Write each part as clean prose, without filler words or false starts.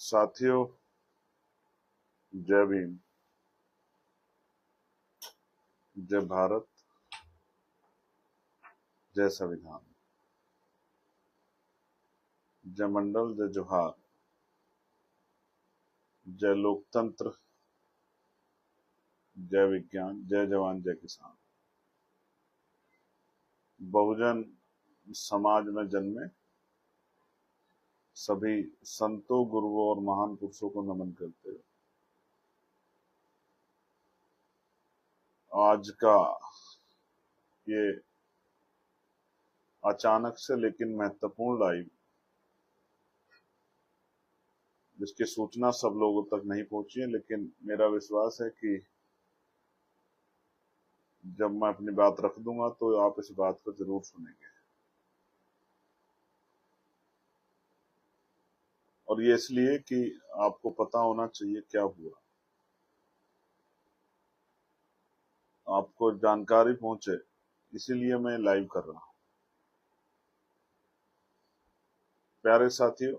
साथियों, जय भीम, जय भारत, जय संविधान, जय मंडल, जय जोहार, जय लोकतंत्र, जय विज्ञान, जय जवान, जय किसान। बहुजन समाज में जन्मे सभी संतों, गुरुओं और महान पुरुषों को नमन करते हुए आज का ये अचानक से लेकिन महत्वपूर्ण लाइव, जिसकी सूचना सब लोगों तक नहीं पहुंची है, लेकिन मेरा विश्वास है कि जब मैं अपनी बात रख दूंगा तो आप इस बात को जरूर सुनेंगे। और ये इसलिए कि आपको पता होना चाहिए क्या हुआ, आपको जानकारी पहुंचे, इसीलिए मैं लाइव कर रहा हूं। प्यारे साथियों,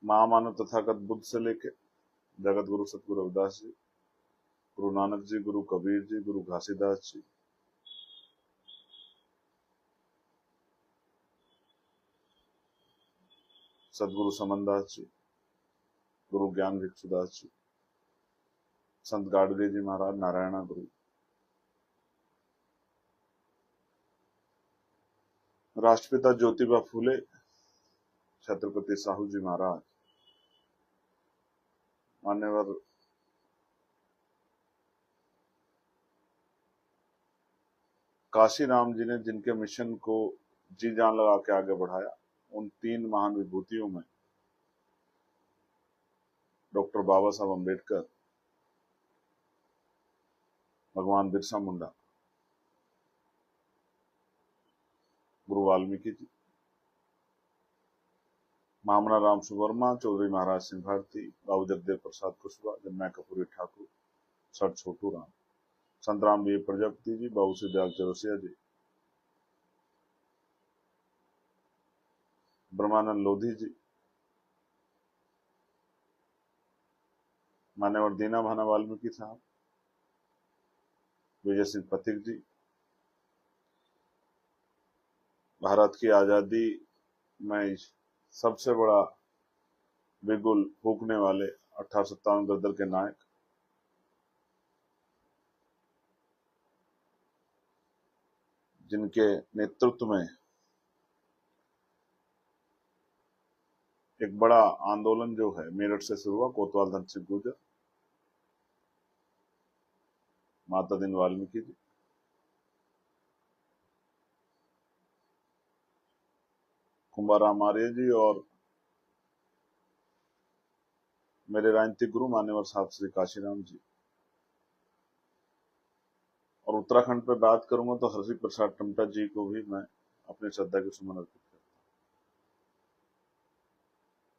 महामानव तथागत बुद्ध से लेकर जगत गुरु सतगुरु रविदास जी, गुरु नानक जी, गुरु कबीर जी, गुरु घासीदास जी, सदगुरु समनदास जी, गुरु ज्ञान भिक्षुदास जी, संत गाडगे जी महाराज, नारायणा गुरु, राष्ट्रपिता ज्योतिबा फूले, छत्रपति साहू जी महाराज, मान्यवर काशी राम जी ने जिनके मिशन को जी जान लगा के आगे बढ़ाया, उन तीन महान विभूतियों में डॉक्टर बाबा साहब अम्बेडकर, भगवान बिरसा मुंडा, गुरु वाल्मीकि जी, मामना राम सुवर्मा, चौधरी महाराज सिंह भारती, बाबू जगदेव प्रसाद कुशवाहा, जमुना कपूरी ठाकुर, सर छोटू राम, संत राम बी प्रजापति जी, बाबू श्री दयाल चौरसिया जी, ब्रह्मानंद लोधी जी, मान्यवर दीना भाना वाल्मीकि साहब, विजय सिंह पथिक जी, भारत की आजादी में सबसे बड़ा बिगुल फूकने वाले 1857 गदर के नायक, जिनके नेतृत्व में एक बड़ा आंदोलन जो है मेरठ से शुरू हुआ, कोतवाल धन सिंह गुर्जर, माता दीन वाल्मीकि जी, कुंभाराम आर्य जी और मेरे राजनीतिक गुरु मान्यवर साहब श्री काशीराम जी। और उत्तराखंड पे बात करूंगा तो हरसी प्रसाद टमटा जी को भी मैं अपनी श्रद्धा की सुमन अर्पित करता हूँ।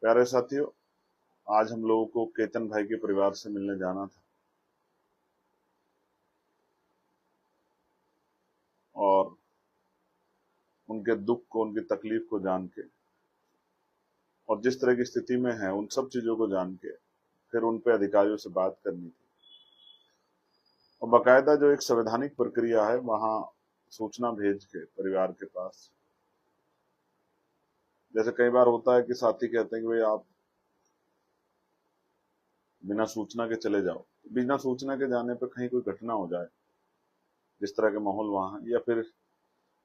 प्यारे साथियों, आज हम लोगों को केतन भाई के परिवार से मिलने जाना था और उनके दुख को, उनकी तकलीफ को जान के और जिस तरह की स्थिति में है उन सब चीजों को जान के फिर उन पे अधिकारियों से बात करनी थी। और बाकायदा जो एक संवैधानिक प्रक्रिया है, वहां सूचना भेज के परिवार के पास, जैसे कई बार होता है कि साथी कहते हैं कि भाई आप बिना सूचना के चले जाओ, बिना सूचना के जाने पर कहीं कोई घटना हो जाए, जिस तरह के माहौल वहां है, या फिर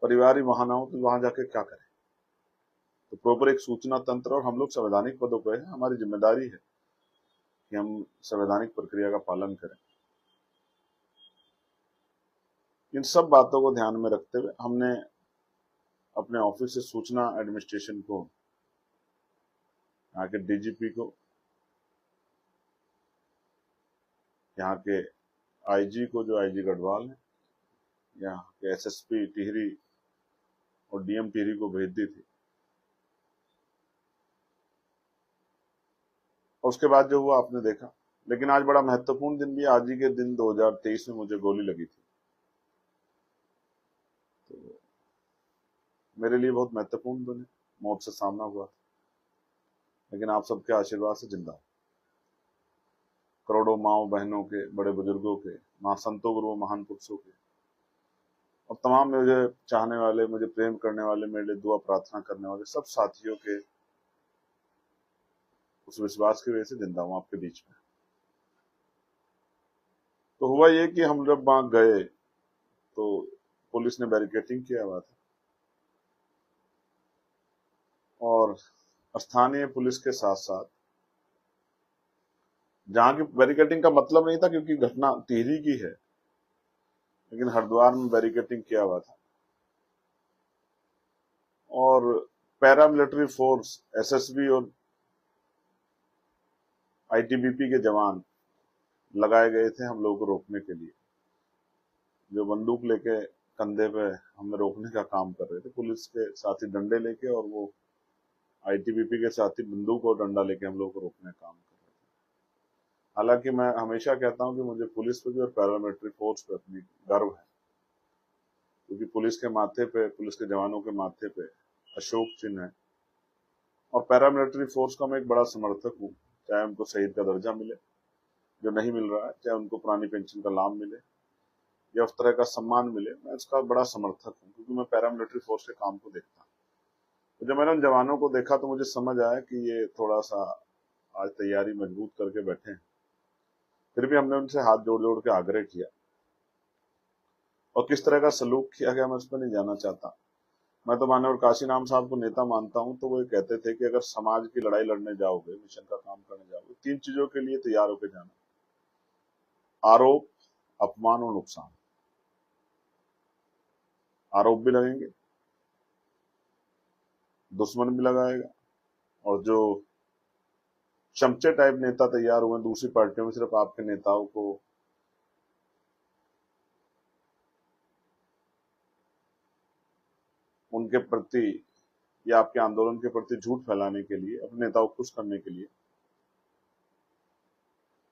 परिवार ही वहां ना हो तो वहां जाके क्या करें। तो प्रॉपर एक सूचना तंत्र, और हम लोग संवैधानिक पदों पर हैं, हमारी जिम्मेदारी है कि हम संवैधानिक प्रक्रिया का पालन करें। इन सब बातों को ध्यान में रखते हुए हमने अपने ऑफिस से सूचना एडमिनिस्ट्रेशन को, यहाँ के डीजीपी को, यहाँ के आईजी को जो आईजी गढ़वाल है, यहाँ के एसएसपी टिहरी और डीएम टिहरी को भेज दी थी। और उसके बाद जो हुआ आपने देखा। लेकिन आज बड़ा महत्वपूर्ण दिन भी, आज ही के दिन 2023 में मुझे गोली लगी थी, तो मेरे लिए बहुत महत्वपूर्ण दिन है, मौत से सामना हुआ था। लेकिन आप सबके आशीर्वाद से जिंदा हूं। करोड़ों माओ बहनों के, बड़े बुजुर्गों के, महासंतों गुरुओं महान पुरुषों के, और तमाम मुझे चाहने वाले, मुझे प्रेम करने वाले, मेरे लिए दुआ प्रार्थना करने वाले सब साथियों के उस विश्वास की वजह से जिंदा हूं आपके बीच में। तो हुआ ये कि हम जब वहां गए तो पुलिस ने बैरिकेडिंग किया हुआ था, और स्थानीय पुलिस के साथ साथ, जहां की बैरिकेडिंग का मतलब नहीं था क्योंकि घटना टिहरी की है, लेकिन हरिद्वार में बैरिकेडिंग किया हुआ था, और पैरामिलिट्री फोर्स, एसएसबी और आईटीबीपी के जवान लगाए गए थे हम लोगों को रोकने के लिए, जो बंदूक लेके कंधे पे हमें रोकने का काम कर रहे थे। पुलिस के साथी डंडे लेके और वो आईटीबीपी के साथी बंदूक और डंडा लेके हम लोगों को रोकने का काम कर रहे थे। हालांकि मैं हमेशा कहता हूं कि मुझे पुलिस पे भी और पैरामिलिट्री फोर्स पे अपनी गर्व है, क्योंकि पुलिस के माथे पे, पुलिस के जवानों के माथे पे अशोक चिन्ह है, और पैरामिलिट्री फोर्स का मैं एक बड़ा समर्थक हूँ। चाहे उनको शहीद का दर्जा मिले, जो नहीं मिल रहा है, चाहे उनको पुरानी पेंशन का लाभ मिले या उस तरह का सम्मान मिले, मैं इसका बड़ा समर्थक हूँ, क्योंकि मैं पैरामिलिट्री फोर्स के काम को देखता हूँ। तो जब मैंने उन जवानों को देखा तो मुझे समझ आया कि ये थोड़ा सा आज तैयारी मजबूत करके बैठे हैं। फिर भी हमने उनसे हाथ जोड़ जोड़ के आग्रह किया, और किस तरह का सलूक किया गया मैं उस पर नहीं जाना चाहता। मैं तो माननीय काशीराम साहब को नेता मानता हूं, तो वो ये कहते थे कि अगर समाज की लड़ाई लड़ने जाओगे, मिशन का काम करने जाओगे, 3 चीजों के लिए तैयार होकर जाना: आरोप, अपमान और नुकसान। आरोप भी लगेंगे, दुश्मन भी लगाएगा, और जो चमचे टाइप नेता तैयार हुए दूसरी पार्टियों में सिर्फ आपके नेताओं को उनके प्रति या आपके आंदोलन के प्रति झूठ फैलाने के लिए, अपने नेताओं को खुश करने के लिए,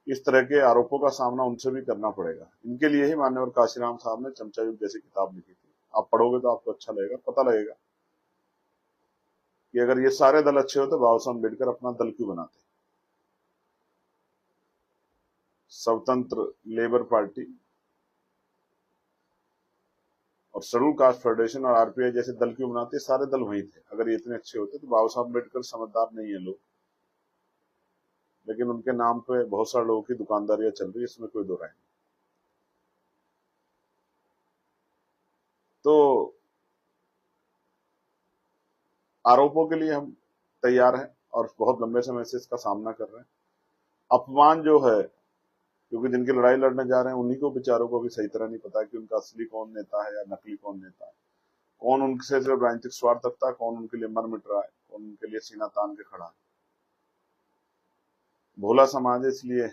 इस तरह के आरोपों का सामना उनसे भी करना पड़ेगा। इनके लिए ही मान्यवर काशीराम साहब ने चमचा युग जैसी किताब लिखी थी। आप पढ़ोगे तो आपको अच्छा लगेगा, पता लगेगा कि अगर ये सारे दल अच्छे होते, बाबा साहब अम्बेडकर अपना दल क्यों बनाते। स्वतंत्र लेबर पार्टी और शेड्यूल कास्ट फेडरेशन और आरपीआई जैसे दल क्यों बनाते, सारे दल वही थे। अगर ये इतने अच्छे होते तो बाबा साहब अम्बेडकर समझदार नहीं है लोग, लेकिन उनके नाम पे बहुत सारे लोगों की दुकानदारियां चल रही है, इसमें कोई दो राय नहीं। तो आरोपों के लिए हम तैयार हैं और बहुत लंबे समय से इसका सामना कर रहे हैं। अपमान जो है, क्योंकि जिनकी लड़ाई लड़ने जा रहे हैं उन्हीं को बेचारों को भी सही तरह नहीं पता कि उनका असली कौन नेता है या नकली कौन नेता है, कौन उनसे सिर्फ राजनीतिक स्वार्थ रखता है, कौन उनके लिए मर मिट रहा है, कौन उनके लिए सीना तान के खड़ा है। भोला समाज है, इसलिए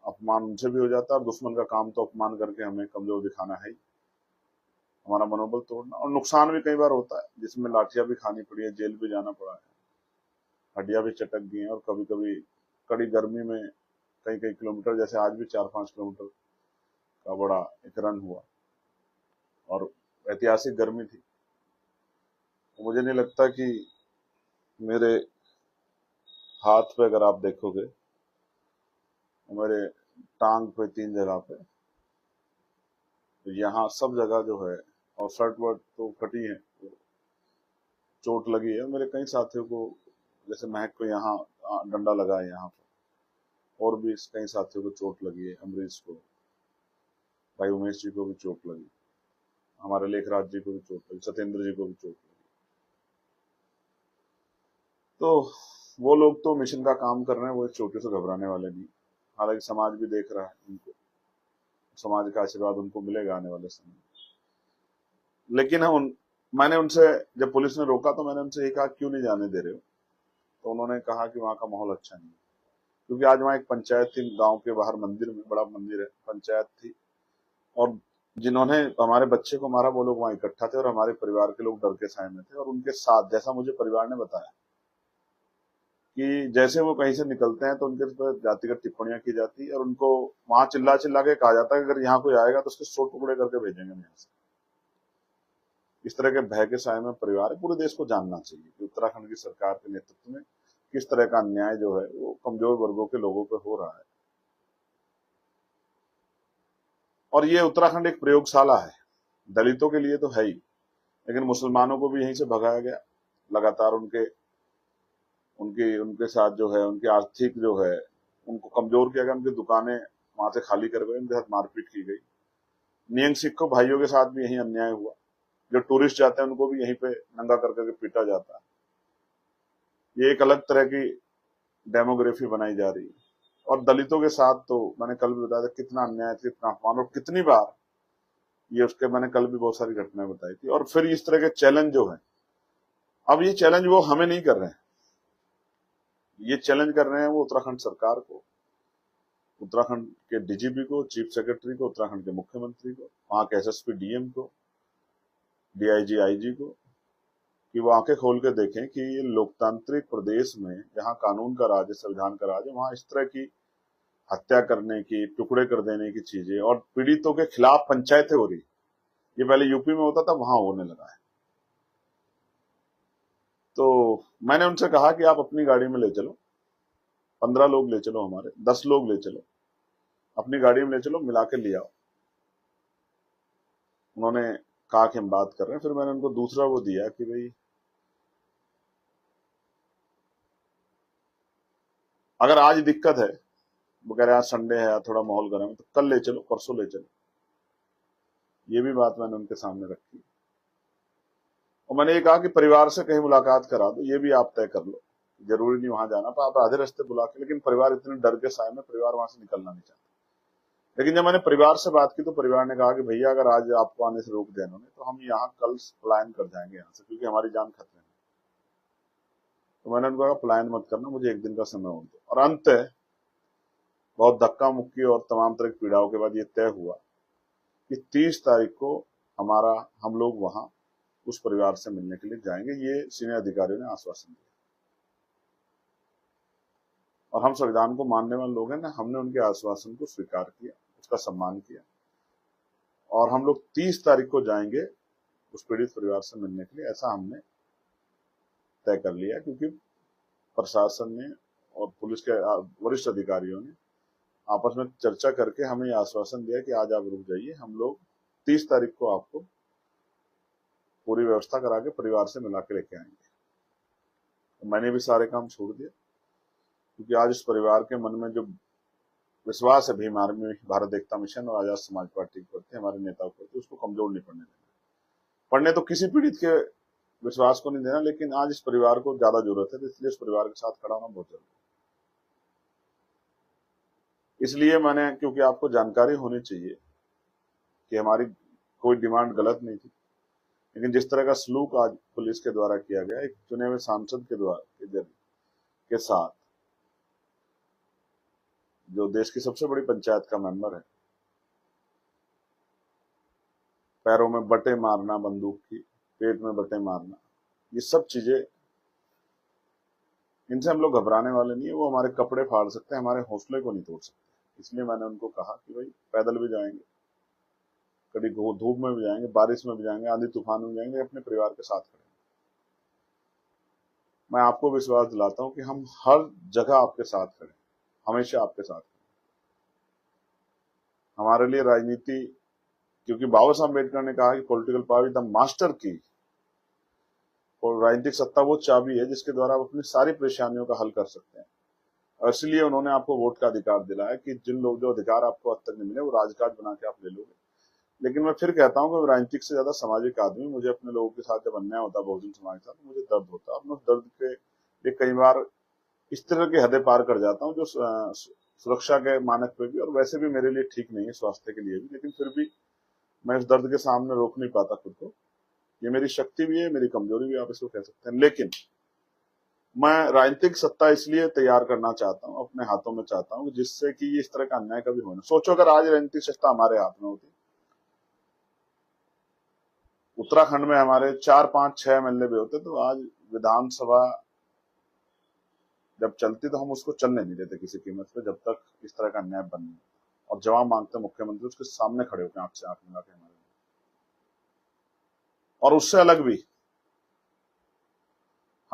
अपमान उनसे भी हो जाता है, और दुश्मन का काम तो अपमान करके हमें कमजोर दिखाना है ही, हमारा मनोबल तोड़ना। और नुकसान भी कई बार होता है, जिसमें लाठियां भी खानी पड़ी है, जेल भी जाना पड़ा है, हड्डियां भी चटक गई हैं, और कभी कभी कड़ी गर्मी में कई कई किलोमीटर, जैसे आज भी 4-5 किलोमीटर का बड़ा एक रन हुआ, और ऐतिहासिक गर्मी थी। तो मुझे नहीं लगता कि मेरे हाथ पे अगर आप देखोगे, मेरे टांग पे 3 जगह पे, तो यहाँ सब जगह जो है, और शर्ट वर्ट तो फटी है, तो चोट लगी है। मेरे कई साथियों को, जैसे महक को यहाँ डंडा लगा है यहाँ पर, और भी कई साथियों को चोट लगी है, अमरीश को, भाई उमेश जी को भी चोट लगी, हमारे लेखराज जी को भी चोट लगी, सत्येंद्र जी को भी चोट लगी। तो वो लोग तो मिशन का काम कर रहे हैं, वो चोटों से घबराने वाले नहीं। हालांकि समाज भी देख रहा है उनको, समाज का आशीर्वाद उनको मिलेगा आने वाले समय में। लेकिन मैंने उनसे, जब पुलिस ने रोका तो मैंने उनसे ये कहा, क्यों नहीं जाने दे रहे हो? तो उन्होंने कहा कि वहां का माहौल अच्छा नहीं है, क्योंकि आज वहां एक पंचायत थी, गांव के बाहर मंदिर में, बड़ा मंदिर है, पंचायत थी, और जिन्होंने हमारे बच्चे को मारा वो लोग वहां इकट्ठा थे, और हमारे परिवार के लोग डर के साए में थे। और उनके साथ, जैसा मुझे परिवार ने बताया, कि जैसे वो कहीं से निकलते हैं तो उनके पर जातिगत टिप्पणियां की जाती है, और उनको वहां चिल्ला चिल्ला के कहा जाता है कि अगर यहाँ कोई आएगा तो उसके 100 टुकड़े करके भेजेंगे हम यहाँ से। इस तरह के भय के साए में परिवार है। पूरे देश को जानना चाहिए कि उत्तराखंड की सरकार के नेतृत्व में किस तरह का अन्याय जो है वो कमजोर वर्गों के लोगों पे हो रहा है। और ये उत्तराखंड एक प्रयोगशाला है, दलितों के लिए तो है ही, लेकिन मुसलमानों को भी यहीं से भगाया गया। लगातार उनके उनके उनके साथ जो है, उनकी आर्थिक जो है उनको कमजोर किया गया, उनकी दुकानें वहां से खाली करवाई, उनके साथ मारपीट की गई। नियंग सिखों भाइयों के साथ भी यही अन्याय हुआ। जो टूरिस्ट जाते हैं उनको भी यहीं पे नंगा कर करके पीटा जाता है। ये एक अलग तरह की डेमोग्राफी बनाई जा रही है। और दलितों के साथ तो मैंने कल भी बताया था कितना अन्याय, कितना अपमान, और कितनी बार ये उसके, मैंने कल भी बहुत सारी घटनाएं बताई थी। और फिर इस तरह के चैलेंज जो है, अब ये चैलेंज वो हमें नहीं कर रहे हैं, ये चैलेंज कर रहे हैं वो उत्तराखंड सरकार को, उत्तराखंड के डीजीपी को, चीफ सेक्रेटरी को, उत्तराखंड के मुख्यमंत्री को, वहां के एसएसपी डीएम को, डीआईजी आईजी को, कि वो आंखें खोल के देखें कि ये लोकतांत्रिक प्रदेश में जहां कानून का राज है, संविधान का राज है, वहां इस तरह की हत्या करने की, टुकड़े कर देने की चीजें और पीड़ितों के खिलाफ पंचायतें हो रही। ये पहले यूपी में होता था, वहां होने लगा है। तो मैंने उनसे कहा कि आप अपनी गाड़ी में ले चलो, 15 लोग ले चलो, हमारे 10 लोग ले चलो, अपनी गाड़ी में ले चलो, मिला के ले आओ। उन्होंने कहा कि हम बात कर रहे हैं। फिर मैंने उनको दूसरा वो दिया कि भाई अगर आज दिक्कत है, वो कह रहे आज संडे है, थोड़ा माहौल गर्म है, तो कल ले चलो, परसों ले चलो। ये भी बात मैंने उनके सामने रखी। और मैंने ये कहा कि परिवार से कहीं मुलाकात करा दो, ये भी आप तय कर लो, जरूरी नहीं वहां जाना, पर आप आधे रास्ते बुला के, लेकिन परिवार इतने डर के साए में परिवार वहां से निकलना नहीं चाहता। लेकिन जब मैंने परिवार से बात की तो परिवार ने कहा कि भैया अगर आज आपको आने से रोक दिया इन्होंने, तो हम यहाँ कल पलायन कर जाएंगे यहाँ से, क्योंकि हमारी जान खतरे में। तो मैंने उनको कहा पलायन मत करना, मुझे एक दिन का समय और दो। और अंत बहुत धक्का मुक्की और तमाम तरह की पीड़ाओं के बाद ये तय हुआ कि 30 तारीख को हम लोग वहां उस परिवार से मिलने के लिए जाएंगे। ये सीनियर अधिकारियों ने आश्वासन दिया। और हम संविधान को मानने वाले लोग हैं ना, हमने उनके आश्वासन को स्वीकार किया, उसका सम्मान किया, और हम लोग 30 तारीख को जाएंगे उस पीड़ित परिवार से मिलने के लिए, ऐसा हमने तय कर लिया। क्योंकि प्रशासन ने और पुलिस के वरिष्ठ अधिकारियों ने आपस में चर्चा करके हमें यह आश्वासन दिया कि आज आप रुक जाइए, हम लोग 30 तारीख को आपको पूरी व्यवस्था करा के परिवार से मिला के लेके आएंगे। तो मैंने भी सारे काम छोड़ दिया, क्योंकि आज इस परिवार के मन में जो विश्वास है भीम आर्मी, भारत एकता मिशन और आजाद समाज पार्टी के प्रति, हमारे नेताओं के प्रति, उसको कमजोर नहीं पड़ने देना। पढ़ने तो किसी पीड़ित के विश्वास को नहीं देना, लेकिन आज इस परिवार को ज्यादा जरूरत है, तो इसलिए इस परिवार के साथ खड़ा होना बहुत जरूरी है। इसलिए मैंने, क्योंकि आपको जानकारी होनी चाहिए कि हमारी कोई डिमांड गलत नहीं थी, लेकिन जिस तरह का सलूक आज पुलिस के द्वारा किया गया, एक चुने हुए सांसद के द्वारा के साथ, जो देश की सबसे बड़ी पंचायत का मेंबर है, पैरों में बटे मारना बंदूक की, पेट में बटे मारना, ये सब चीजें, इनसे हम लोग घबराने वाले नहीं है। वो हमारे कपड़े फाड़ सकते हैं, हमारे हौसले को नहीं तोड़ सकते। इसलिए मैंने उनको कहा कि भाई पैदल भी जाएंगे, कभी धूप में भी जाएंगे, बारिश में भी जाएंगे, आंधी तूफान में जाएंगे, अपने परिवार के साथ खड़े। मैं आपको विश्वास दिलाता हूं कि हम हर जगह आपके साथ खड़े, हमेशा आपके साथ खड़े। हमारे लिए राजनीति, क्योंकि बाबा साहब अम्बेडकर ने कहा कि political power is the master की, और राजनीतिक सत्ता वो चाबी है जिसके द्वारा आप अपनी सारी परेशानियों का हल कर सकते हैं। और इसलिए उन्होंने आपको वोट का अधिकार दिलाया कि जिन लोग, जो अधिकार आपको अब तक नहीं मिले, वो राजकाज बना के आप ले लोगे। लेकिन मैं फिर कहता हूँ कि राजनीतिक से ज्यादा सामाजिक आदमी, मुझे अपने लोगों के साथ जब अन्याय होता है, बहुजन समाज के साथ, मुझे दर्द होता है। और मैं उस दर्द के लिए कई बार इस तरह की हदें पार कर जाता हूँ जो सुरक्षा के मानक पे भी और वैसे भी मेरे लिए ठीक नहीं है, स्वास्थ्य के लिए भी, लेकिन फिर भी मैं इस दर्द के सामने रोक नहीं पाता खुद को। ये मेरी शक्ति भी है, मेरी कमजोरी भी, आप इसको कह सकते हैं। लेकिन मैं राजनीतिक सत्ता इसलिए तैयार करना चाहता हूँ, अपने हाथों में चाहता हूँ, जिससे कि इस तरह का अन्याय कभी हो ना। सोचो अगर आज राजनीतिक सत्ता हमारे हाथ में होती, उत्तराखंड में हमारे 4, 5, 6 एमएलए भी होते, तो आज विधानसभा जब चलती तो हम उसको चलने नहीं देते किसी कीमत पे, जब तक इस तरह का अन्याय बन नहीं। और जवाब मांगते मुख्यमंत्री उसके सामने खड़े होकर आंख से आंख मिला के हमारे। और उससे अलग भी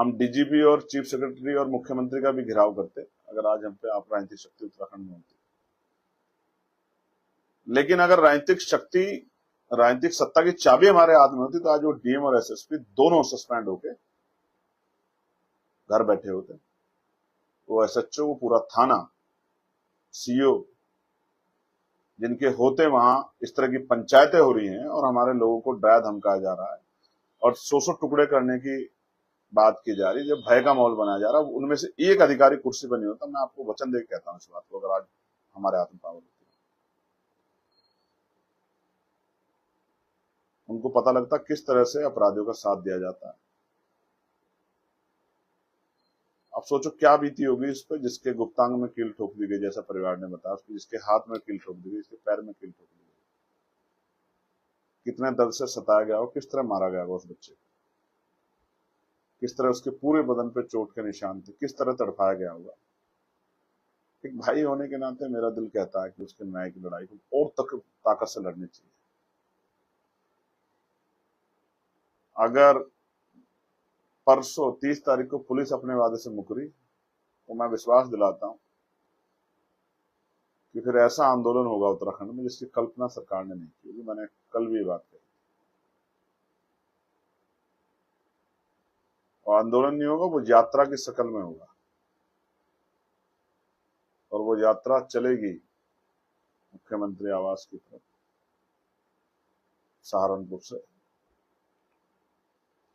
हम डीजीपी और चीफ सेक्रेटरी और मुख्यमंत्री का भी घेराव करते अगर आज हम पे आप राजनीतिक शक्ति उत्तराखंड में होती। लेकिन अगर राजनीतिक सत्ता की चाबी हमारे हाथ में होती तो आज वो डीएम और एसएसपी दोनों सस्पेंड होके घर बैठे होते। वो एसएचओ, वो पूरा थाना, सीओ, जिनके होते वहां इस तरह की पंचायतें हो रही हैं और हमारे लोगों को डराया धमकाया जा रहा है और 100 टुकड़े करने की बात की जा रही है, जब भय का माहौल बनाया जा रहा है, उनमें से एक अधिकारी कुर्सी पर नहीं होता। मैं आपको वचन देकर कहता हूं इस बात को, अगर आज हमारे हाथ में पावर होती, उनको पता लगता किस तरह से अपराधियों का साथ दिया जाता है। अब सोचो क्या बीती होगी इस पर जिसके गुप्तांग में कील ठोक दी गई, जैसा परिवार ने बताया, जिसके हाथ में कील ठोक दी गई, जिसके पैर में कील ठोक दी गई, कितने दर्द से सताया गया हो, किस तरह मारा गया हो उस बच्चे को, किस तरह उसके पूरे बदन पे चोट के निशान थे, किस तरह तड़पाया गया होगा। एक भाई होने के नाते मेरा दिल कहता है कि उसके न्याय की लड़ाई को और ताकत से लड़नी चाहिए। अगर परसों 30 तारीख को पुलिस अपने वादे से मुकरी तो मैं विश्वास दिलाता हूं कि फिर ऐसा आंदोलन होगा उत्तराखंड में जिसकी कल्पना सरकार ने नहीं की। मैंने कल भी ये बात कही। और आंदोलन नहीं होगा, वो यात्रा की शक्ल में होगा और वो यात्रा चलेगी मुख्यमंत्री आवास की तरफ सहारनपुर से।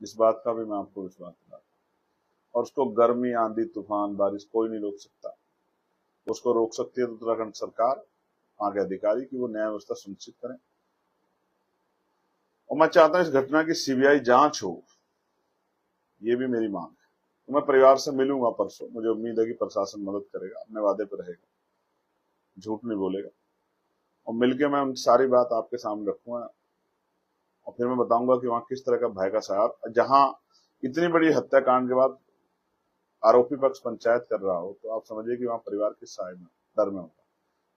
इस बात का भी मैं आपको विश्वास दिलाता हूं। और उसको गर्मी, आंधी, तूफान, बारिश कोई नहीं रोक सकता। उसको रोक सकती है उत्तराखंड सरकार, वहां के अधिकारी, कि वो न्याय व्यवस्था सुनिश्चित करें। और मैं चाहता हूं इस घटना की सीबीआई जांच हो, ये भी मेरी मांग है। तो मैं परिवार से मिलूंगा परसों। मुझे उम्मीद है कि प्रशासन मदद करेगा, अपने वादे पर रहेगा, झूठ नहीं बोलेगा। और मिलकर मैं उनकी सारी बात आपके सामने रखूंगा और फिर मैं बताऊंगा कि वहां किस तरह का भय का साया, जहां इतनी बड़ी हत्याकांड के बाद आरोपी पक्ष पंचायत कर रहा हो, तो आप समझिए कि वहां परिवार किस साए में, डर में होगा।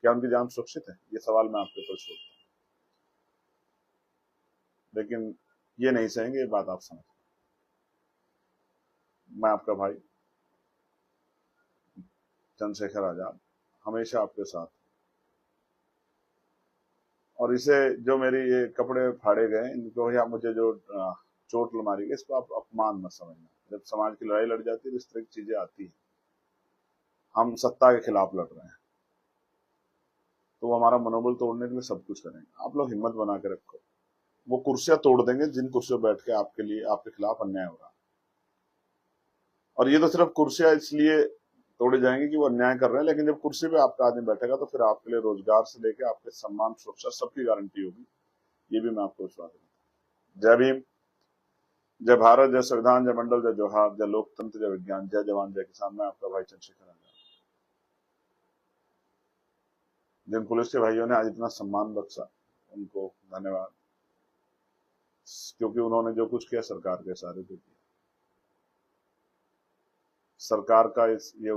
क्या उनकी जान सुरक्षित है? ये सवाल मैं आपके ऊपर छोड़ता हूं, लेकिन ये नहीं सहेंगे, ये बात आप समझ। मैं आपका भाई चंद्रशेखर आजाद हमेशा आपके साथ। और इसे जो मेरी ये कपड़े फाड़े गए, इनको या मुझे जो चोट मारी गई, इसको आप अपमान मत समझना। जब समाज की लड़ाई लड़ जाती है, इस तरह की चीजें आती है। हम सत्ता के खिलाफ लड़ रहे हैं तो वो हमारा मनोबल तोड़ने के लिए सब कुछ करेंगे। आप लोग हिम्मत बना के रखो। वो कुर्सियां तोड़ देंगे जिन कुर्सियों बैठ के आपके लिए, आपके खिलाफ अन्याय हो रहा है। और ये तो सिर्फ कुर्सियां इसलिए तोड़ी जाएंगी कि वो अन्याय कर रहे हैं, लेकिन जब कुर्सी पे आपका आदमी बैठेगा तो फिर आपके लिए रोजगार से लेकर आपके सम्मान, सुरक्षा, सबकी गारंटी होगी। ये भी मैं आपको विश्वास देता हूं। जय भीम, जय भारत, जय संविधान, जय मंडल, जय जोहार, जय लोकतंत्र, जय विज्ञान, जय जवान, जय किसान। मैं आपका भाई चंद्रशेखर आजाद। जिन पुलिस के भाइयों ने आज इतना सम्मान बख्शा, उनको धन्यवाद, क्योंकि उन्होंने जो कुछ किया सरकार के इशारे पे किया। सरकार का ये